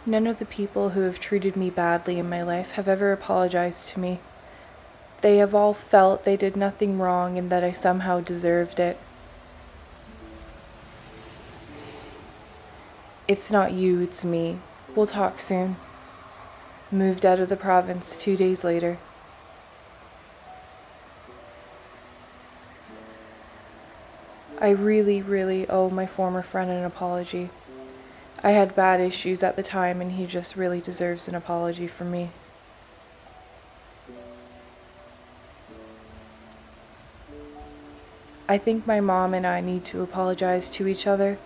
None of the people who have treated me badly in my life have ever apologized to me. They have all felt they did nothing wrong and that I somehow deserved it. It's not you, it's me. We'll talk soon. Moved out of the province 2 days later. I really owe my former friend an apology. I had bad issues at the time and he just really deserves an apology from me. I think my mom and I need to apologize to each other.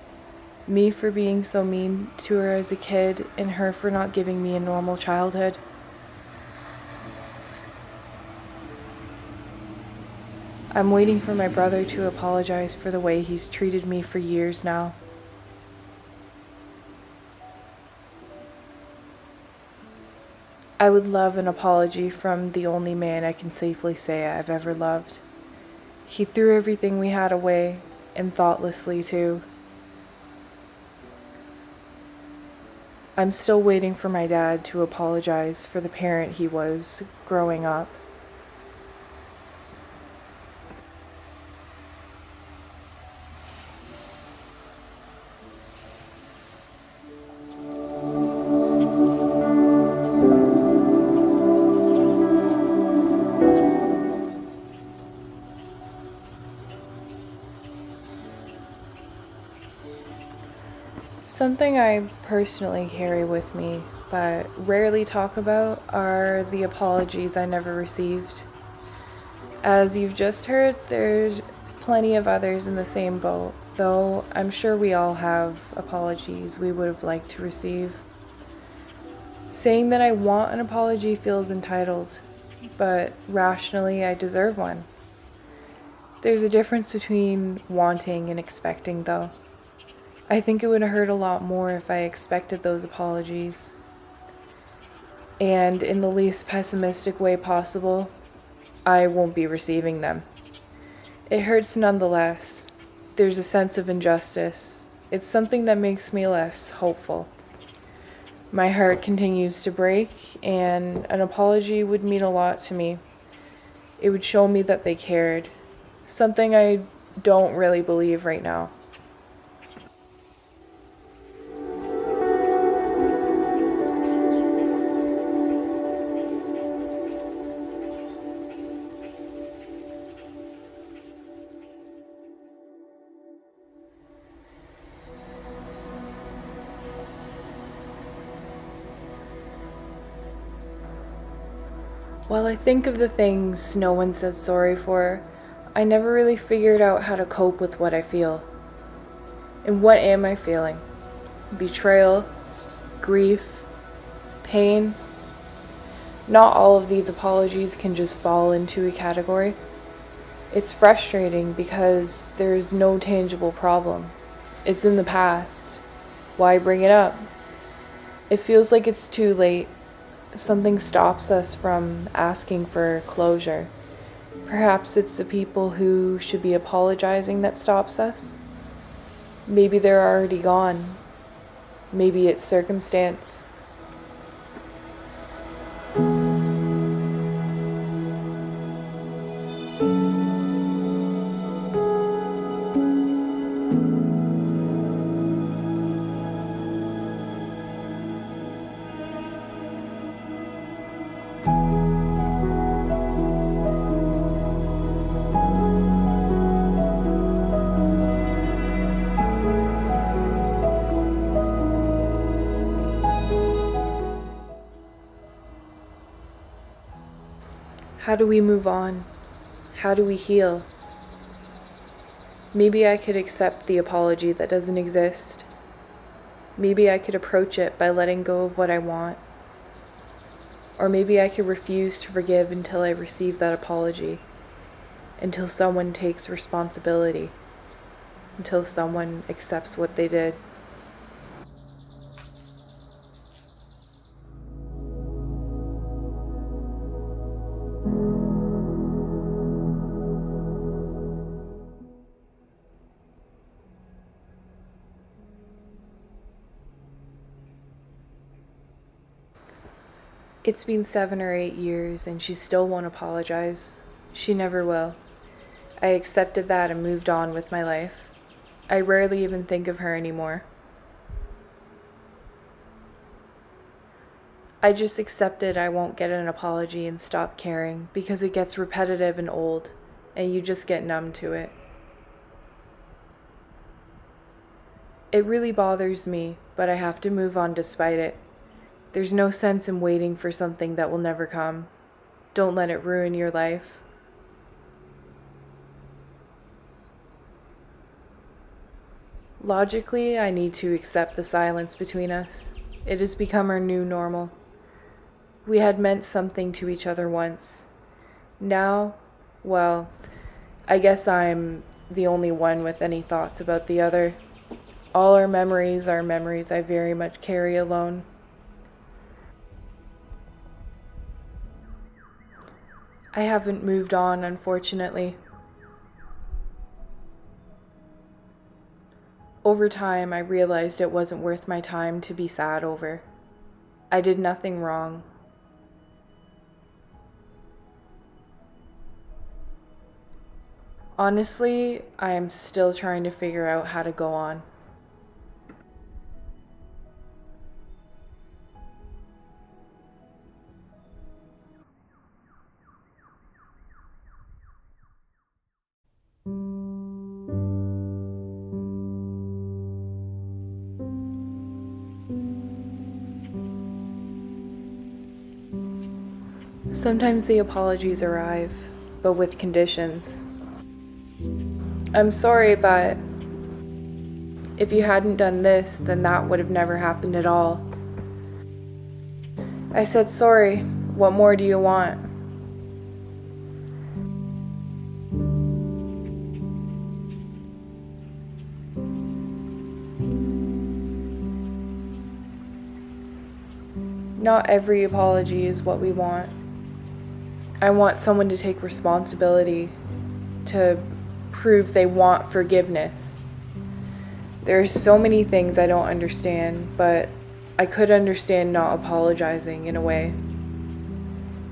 Me for being so mean to her as a kid, and her for not giving me a normal childhood. I'm waiting for my brother to apologize for the way he's treated me for years now. I would love an apology from the only man I can safely say I've ever loved. He threw everything we had away, and thoughtlessly too. I'm still waiting for my dad to apologize for the parent he was growing up. Something I personally carry with me, but rarely talk about, are the apologies I never received. As you've just heard, there's plenty of others in the same boat, though I'm sure we all have apologies we would have liked to receive. Saying that I want an apology feels entitled, but rationally I deserve one. There's a difference between wanting and expecting, though. I think it would hurt a lot more if I expected those apologies. And in the least pessimistic way possible, I won't be receiving them. It hurts nonetheless. There's a sense of injustice. It's something that makes me less hopeful. My heart continues to break, and an apology would mean a lot to me. It would show me that they cared. Something I don't really believe right now. While I think of the things no one said sorry for, I never really figured out how to cope with what I feel. And what am I feeling? Betrayal, grief, pain. Not all of these apologies can just fall into a category. It's frustrating because there's no tangible problem. It's in the past. Why bring it up? It feels like it's too late. Something stops us from asking for closure. Perhaps it's the people who should be apologizing that stops us. Maybe they're already gone. Maybe it's circumstance. How do we move on? How do we heal? Maybe I could accept the apology that doesn't exist. Maybe I could approach it by letting go of what I want. Or maybe I could refuse to forgive until I receive that apology, until someone takes responsibility, until someone accepts what they did. It's been 7 or 8 years and she still won't apologize. She never will. I accepted that and moved on with my life. I rarely even think of her anymore. I just accepted I won't get an apology and stop caring because it gets repetitive and old, and you just get numb to it. It really bothers me, but I have to move on despite it. There's no sense in waiting for something that will never come. Don't let it ruin your life. Logically, I need to accept the silence between us. It has become our new normal. We had meant something to each other once. Now, well, I guess I'm the only one with any thoughts about the other. All our memories are memories I very much carry alone. I haven't moved on, unfortunately. Over time, I realized it wasn't worth my time to be sad over. I did nothing wrong. Honestly, I am still trying to figure out how to go on. Sometimes the apologies arrive, but with conditions. I'm sorry, but if you hadn't done this, then that would have never happened at all. I said sorry. What more do you want? Not every apology is what we want. I want someone to take responsibility, to prove they want forgiveness. There's so many things I don't understand, but I could understand not apologizing in a way.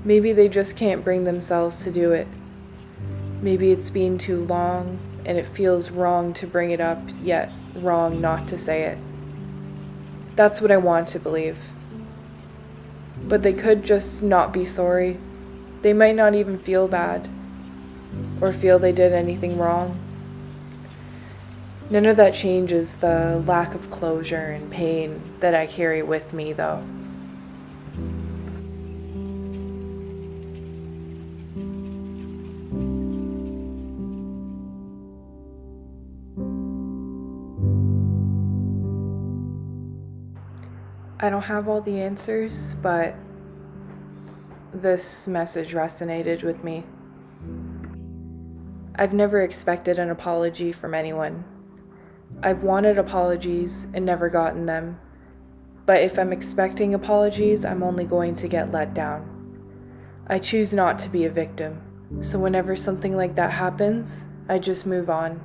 Maybe they just can't bring themselves to do it. Maybe it's been too long and it feels wrong to bring it up, yet wrong not to say it. That's what I want to believe. But they could just not be sorry. They might not even feel bad or feel they did anything wrong. None of that changes the lack of closure and pain that I carry with me, though. I don't have all the answers, but this message resonated with me. I've never expected an apology from anyone. I've wanted apologies and never gotten them. But if I'm expecting apologies, I'm only going to get let down. I choose not to be a victim. So whenever something like that happens, I just move on.